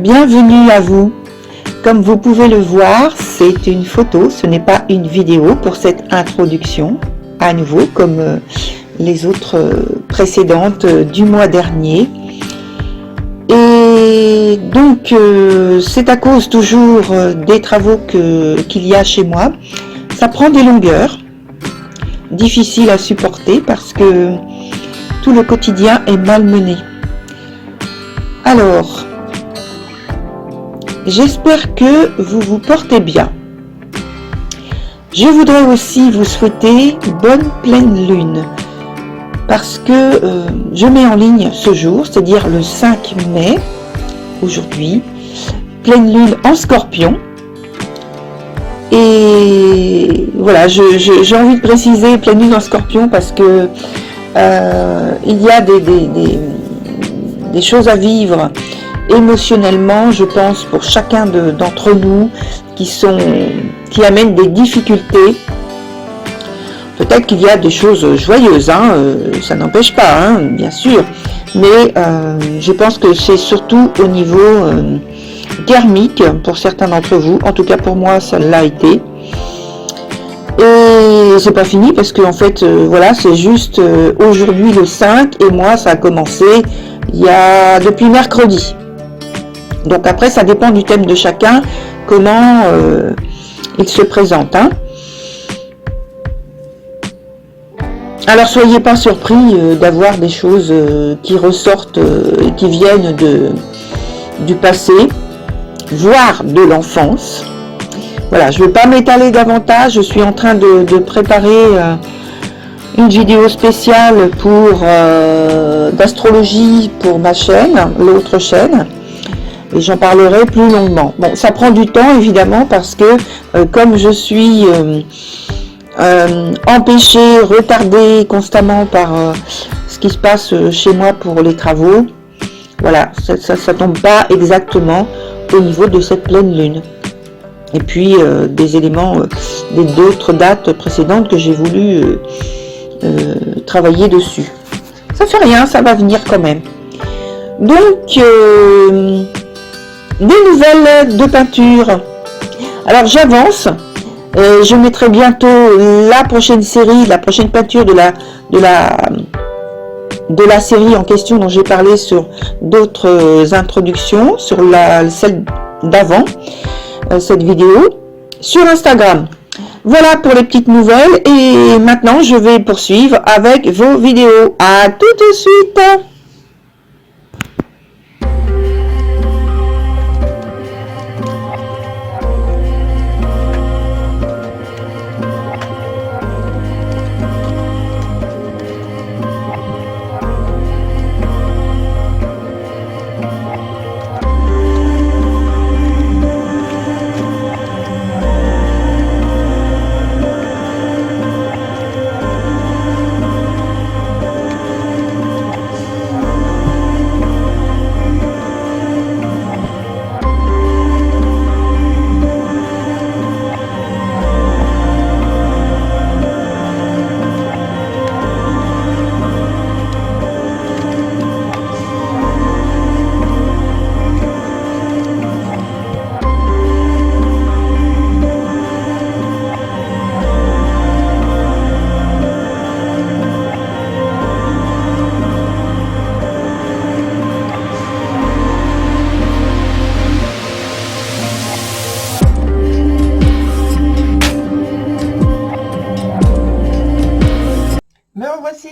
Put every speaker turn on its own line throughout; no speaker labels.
Bienvenue à vous. Comme vous pouvez le voir, c'est une photo, ce n'est pas une vidéo pour cette introduction, à nouveau comme les autres précédentes du mois dernier. Et donc c'est à cause toujours des travaux qu'il y a chez moi. Ça prend des longueurs, difficiles à supporter parce que tout le quotidien est malmené. Alors, j'espère que vous vous portez bien. Je voudrais aussi vous souhaiter bonne pleine lune parce que je mets en ligne ce jour, c'est-à-dire le 5 mai, aujourd'hui, pleine lune en Scorpion. Et voilà, j'ai envie de préciser pleine lune en Scorpion parce que il y a des choses à vivre émotionnellement, je pense, pour chacun d'entre nous qui amènent des difficultés. Peut-être qu'il y a des choses joyeuses, ça n'empêche pas, bien sûr, mais je pense que c'est surtout au niveau karmique pour certains d'entre vous. En tout cas pour moi ça l'a été. Et c'est pas fini parce que en fait voilà, c'est juste aujourd'hui le 5 et moi ça a commencé depuis mercredi. Donc après ça dépend du thème de chacun, comment il se présente. Alors soyez pas surpris d'avoir des choses qui ressortent et qui viennent du passé, voire de l'enfance. Voilà, je ne vais pas m'étaler davantage, je suis en train de préparer une vidéo spéciale d'astrologie pour ma chaîne, l'autre chaîne, et j'en parlerai plus longuement. Bon, ça prend du temps évidemment parce que comme je suis empêchée, retardée constamment par ce qui se passe chez moi pour les travaux, voilà, ça tombe pas exactement au niveau de cette pleine lune. Et puis des éléments d'autres dates précédentes que j'ai voulu travailler dessus. Ça fait rien, ça va venir quand même. Donc, des nouvelles de peinture. Alors j'avance. Je mettrai bientôt la prochaine série, la prochaine peinture de la série en question dont j'ai parlé sur d'autres introductions, sur celle d'avant. Cette vidéo sur Instagram. Voilà pour les petites nouvelles et maintenant je vais poursuivre avec vos vidéos. À tout de suite.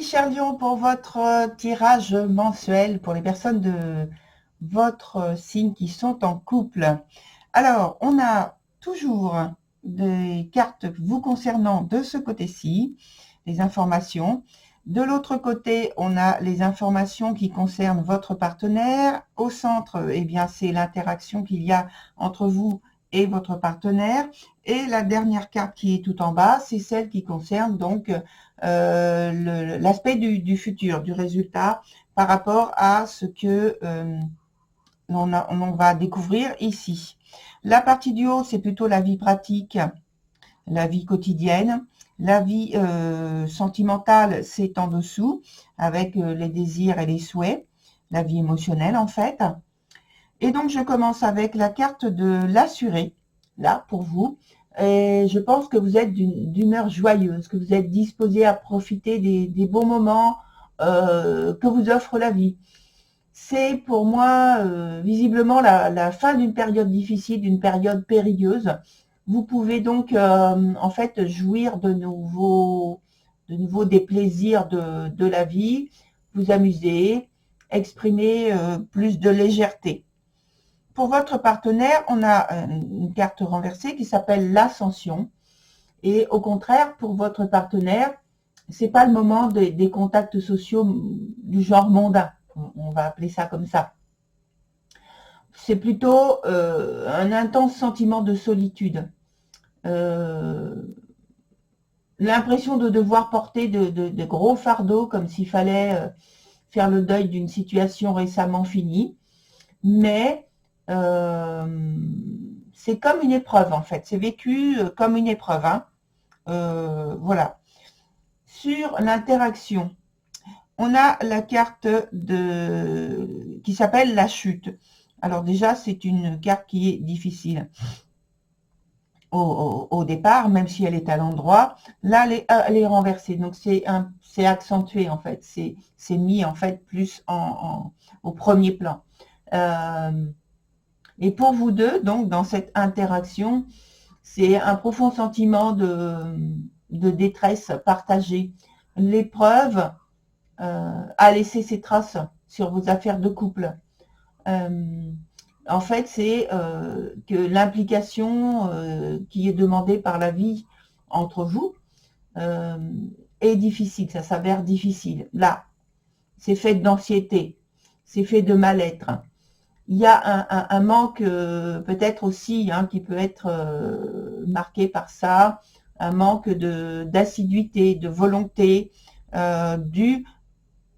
Cher Lion, pour votre tirage mensuel pour les personnes de votre signe qui sont en couple. Alors, on a toujours des cartes vous concernant de ce côté-ci, les informations. De l'autre côté, on a les informations qui concernent votre partenaire. Au centre, eh bien, c'est l'interaction qu'il y a entre vous et votre partenaire. Et la dernière carte qui est tout en bas, c'est celle qui concerne donc l'aspect du futur, du résultat par rapport à ce que on va découvrir ici. La partie du haut, c'est plutôt la vie pratique, la vie quotidienne. La vie sentimentale, c'est en dessous, avec les désirs et les souhaits, la vie émotionnelle en fait. Et donc, je commence avec la carte de l'assuré, là, pour vous. Et je pense que vous êtes d'humeur joyeuse, que vous êtes disposé à profiter des bons moments que vous offre la vie. C'est pour moi visiblement la fin d'une période difficile, d'une période périlleuse. Vous pouvez donc en fait jouir de nouveau des plaisirs de la vie, vous amuser, exprimer plus de légèreté. Pour votre partenaire, on a une carte renversée qui s'appelle l'ascension. Et au contraire, pour votre partenaire, c'est pas le moment des contacts sociaux du genre mondain. On va appeler ça comme ça. C'est plutôt un intense sentiment de solitude. L'impression de devoir porter de gros fardeaux comme s'il fallait faire le deuil d'une situation récemment finie. Mais c'est comme une épreuve en fait. C'est vécu comme une épreuve. Hein. Voilà. Sur l'interaction, on a la carte qui s'appelle la chute. Alors déjà, c'est une carte qui est difficile au départ, même si elle est à l'endroit. Là, elle est renversée, donc c'est accentué en fait. C'est mis en fait plus au premier plan. Et pour vous deux, donc dans cette interaction, c'est un profond sentiment de détresse partagée. L'épreuve a laissé ses traces sur vos affaires de couple. En fait, c'est que l'implication qui est demandée par la vie entre vous est difficile, ça s'avère difficile. Là, c'est fait d'anxiété, c'est fait de mal-être. Il y a un manque peut-être aussi hein, qui peut être marqué par ça, un manque d'assiduité, de volonté dû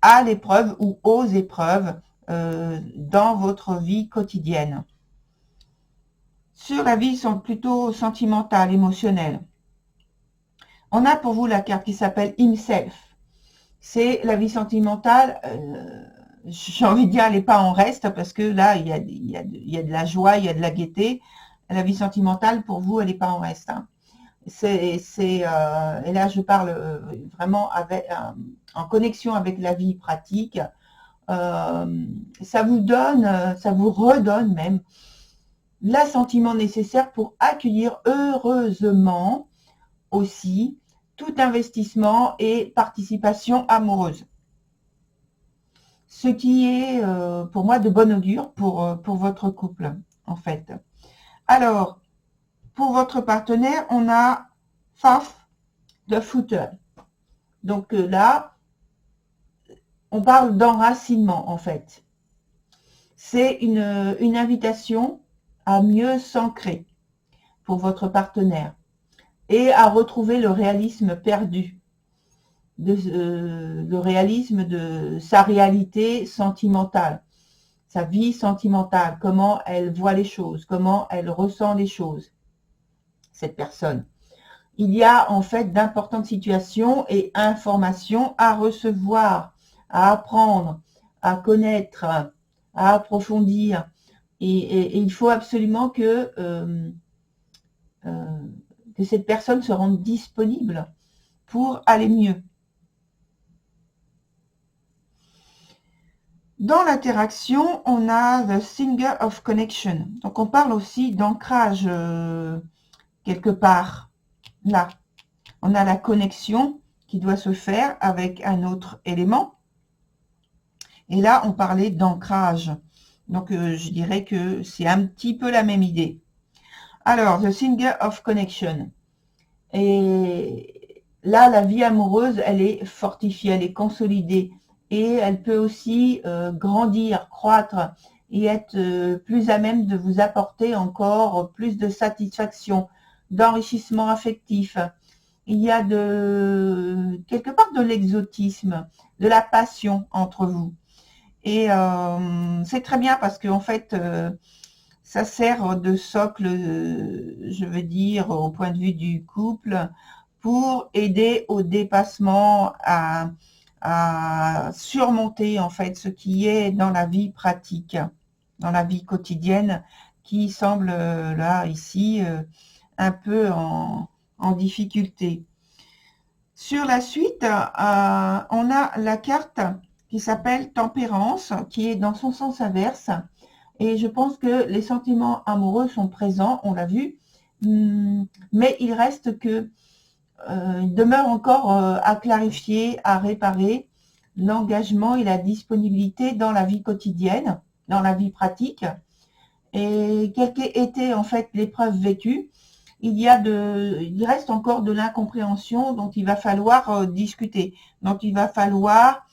à l'épreuve ou aux épreuves dans votre vie quotidienne. Sur la vie sont plutôt sentimentale, émotionnelle. On a pour vous la carte qui s'appelle Himself. C'est la vie sentimentale, j'ai envie de dire, elle n'est pas en reste, parce que là, il y a de la joie, il y a de la gaieté. La vie sentimentale, pour vous, elle n'est pas en reste. Hein. Et là, je parle vraiment en connexion avec la vie pratique. Ça vous donne, ça vous redonne même l'assentiment nécessaire pour accueillir heureusement aussi tout investissement et participation amoureuse. Ce qui est pour moi de bon augure pour votre couple, en fait. Alors, pour votre partenaire, on a Faf de Fauteuil. Donc là, on parle d'enracinement, en fait. C'est une invitation à mieux s'ancrer pour votre partenaire et à retrouver le réalisme perdu, le réalisme de sa réalité sentimentale, sa vie sentimentale, comment elle voit les choses, comment elle ressent les choses, cette personne. Il y a en fait d'importantes situations et informations à recevoir, à apprendre, à connaître, à approfondir. Et il faut absolument que cette personne se rende disponible pour aller mieux. Dans l'interaction, on a the Singer of Connection. Donc on parle aussi d'ancrage quelque part. Là, on a la connexion qui doit se faire avec un autre élément. Et là, on parlait d'ancrage. Donc, je dirais que c'est un petit peu la même idée. Alors, the Singer of Connection. Et là, la vie amoureuse, elle est fortifiée, elle est consolidée. Et elle peut aussi grandir, croître et être plus à même de vous apporter encore plus de satisfaction, d'enrichissement affectif. Il y a quelque part de l'exotisme, de la passion entre vous. Et c'est très bien parce qu'en fait, ça sert de socle, je veux dire, au point de vue du couple, pour aider au dépassement, à surmonter en fait ce qui est dans la vie pratique. dans la vie quotidienne qui semble là, ici, un peu en difficulté. Sur la suite, on a la carte qui s'appelle Tempérance, qui est dans son sens inverse. Et je pense que les sentiments amoureux sont présents, on l'a vu, mais il reste que il demeure encore à clarifier, à réparer l'engagement et la disponibilité dans la vie quotidienne, dans la vie pratique. Et quelle qu'ait été en fait l'épreuve vécue, il reste encore de l'incompréhension dont il va falloir discuter, dont il va falloir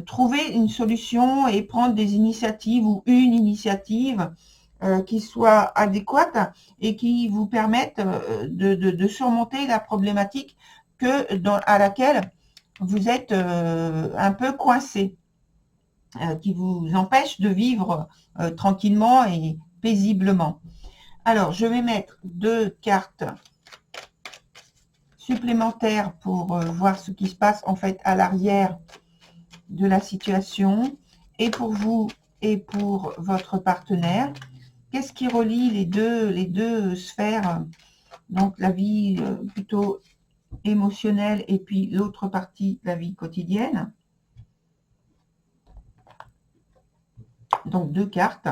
trouver une solution et prendre des initiatives ou une initiative qui soit adéquate et qui vous permette de surmonter la problématique à laquelle vous êtes un peu coincé, qui vous empêche de vivre tranquillement et paisiblement. Alors, je vais mettre 2 cartes supplémentaires pour voir ce qui se passe en fait à l'arrière de la situation, et pour vous et pour votre partenaire. Qu'est-ce qui relie les deux sphères, donc la vie plutôt émotionnelle et puis l'autre partie, la vie quotidienne? Donc 2 cartes.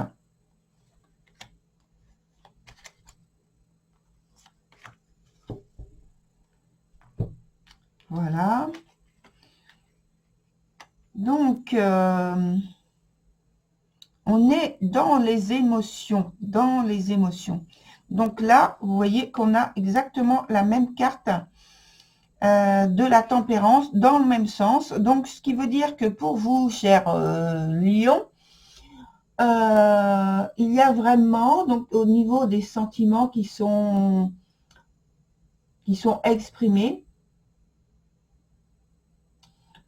Voilà. Donc, on est dans les émotions, Donc là, vous voyez qu'on a exactement la même carte de la tempérance dans le même sens. Donc, ce qui veut dire que pour vous, cher Lion, il y a vraiment, donc au niveau des sentiments qui sont exprimés,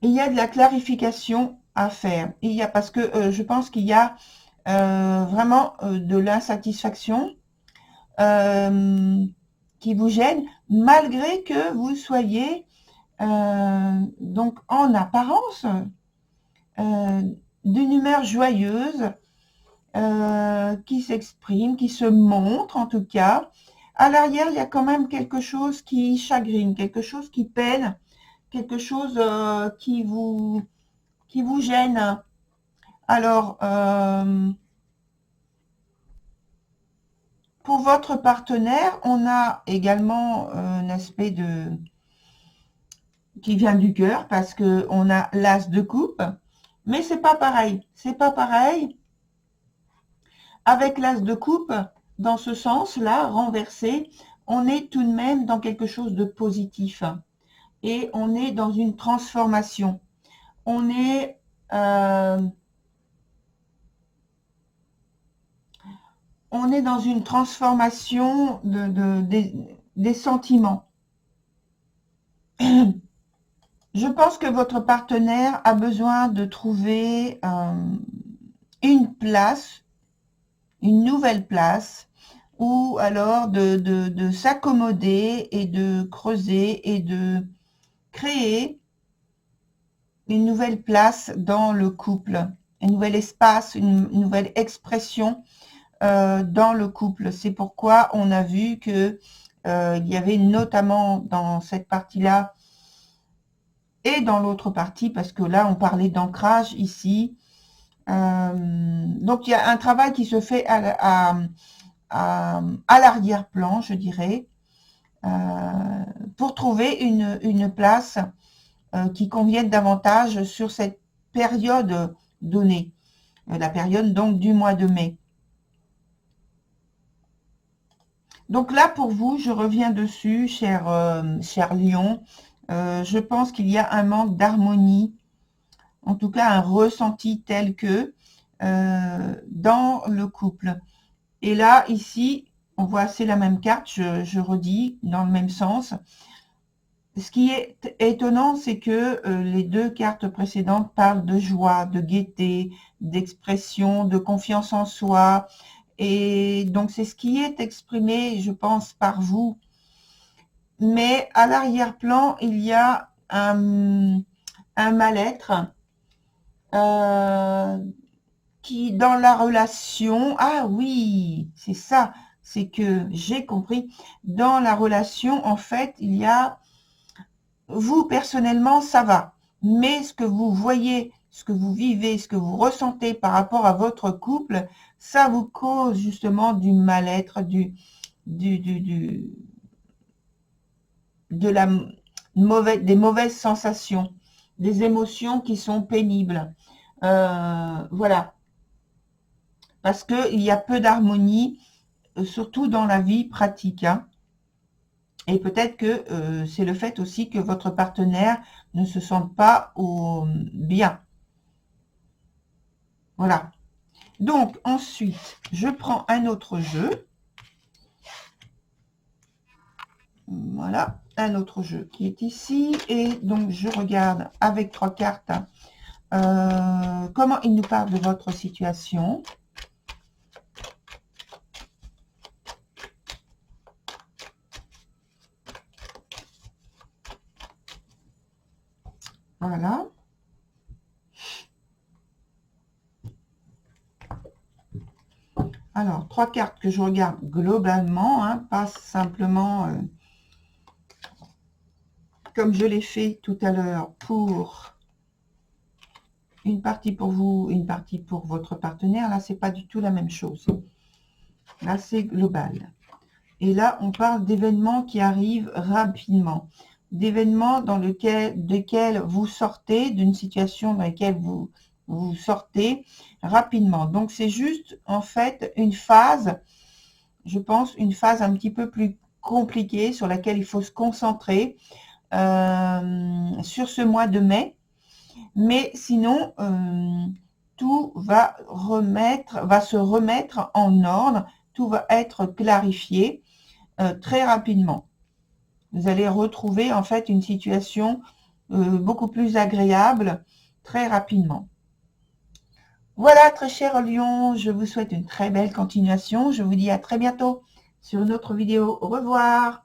il y a de la clarification à faire. Parce que je pense qu'il y a vraiment de l'insatisfaction qui vous gêne, malgré que vous soyez donc en apparence d'une humeur joyeuse, qui s'exprime, qui se montre en tout cas. À l'arrière, il y a quand même quelque chose qui chagrine, quelque chose qui peine, quelque chose qui vous gêne. Alors, pour votre partenaire, on a également un aspect qui vient du cœur, parce que on a l'as de coupe, mais c'est pas pareil. C'est pas pareil. Avec l'as de coupe, dans ce sens-là, renversé, on est tout de même dans quelque chose de positif. Et on est dans une transformation. On est dans une transformation des sentiments. Je pense que votre partenaire a besoin de trouver une place, une nouvelle place, ou alors de s'accommoder et de creuser et de créer une nouvelle place dans le couple, un nouvel espace, une nouvelle expression dans le couple. C'est pourquoi on a vu que il y avait notamment dans cette partie-là et dans l'autre partie, parce que là on parlait d'ancrage ici. Donc il y a un travail qui se fait à l'arrière-plan, je dirais, pour trouver une place qui convienne davantage sur cette période donnée, la période donc du mois de mai. Donc là, pour vous, je reviens dessus, cher Lion. Je pense qu'il y a un manque d'harmonie, en tout cas un ressenti tel que dans le couple. Et là, ici, on voit assez la même carte, je redis, dans le même sens. Ce qui est étonnant, c'est que les 2 cartes précédentes parlent de joie, de gaieté, d'expression, de confiance en soi. Et donc, c'est ce qui est exprimé, je pense, par vous. Mais à l'arrière-plan, il y a un mal-être qui, dans la relation, ah oui, c'est ça, c'est que j'ai compris, dans la relation, en fait, il y a, vous, personnellement, ça va, mais ce que vous voyez, ce que vous vivez, ce que vous ressentez par rapport à votre couple, ça vous cause justement du mal-être, de la des mauvaises sensations, des émotions qui sont pénibles. Voilà. Parce qu'il y a peu d'harmonie, surtout dans la vie pratique. Hein. Et peut-être que c'est le fait aussi que votre partenaire ne se sente pas bien. Voilà. Donc, ensuite, je prends un autre jeu. Voilà, un autre jeu qui est ici. Et donc, je regarde avec 3 cartes comment il nous parle de votre situation. Voilà. Alors, 3 cartes que je regarde globalement, hein, pas simplement comme je l'ai fait tout à l'heure pour une partie pour vous, une partie pour votre partenaire. Là, c'est pas du tout la même chose. Là, c'est global. Et là, on parle d'événements qui arrivent rapidement. D'événements dans lesquels vous sortez, d'une situation dans laquelle vous sortez rapidement. Donc, c'est juste, en fait, une phase, je pense, une phase un petit peu plus compliquée sur laquelle il faut se concentrer sur ce mois de mai. Mais sinon, tout va se remettre en ordre, tout va être clarifié très rapidement. Vous allez retrouver en fait une situation beaucoup plus agréable très rapidement. Voilà, très cher Lion, je vous souhaite une très belle continuation. Je vous dis à très bientôt sur une autre vidéo. Au revoir.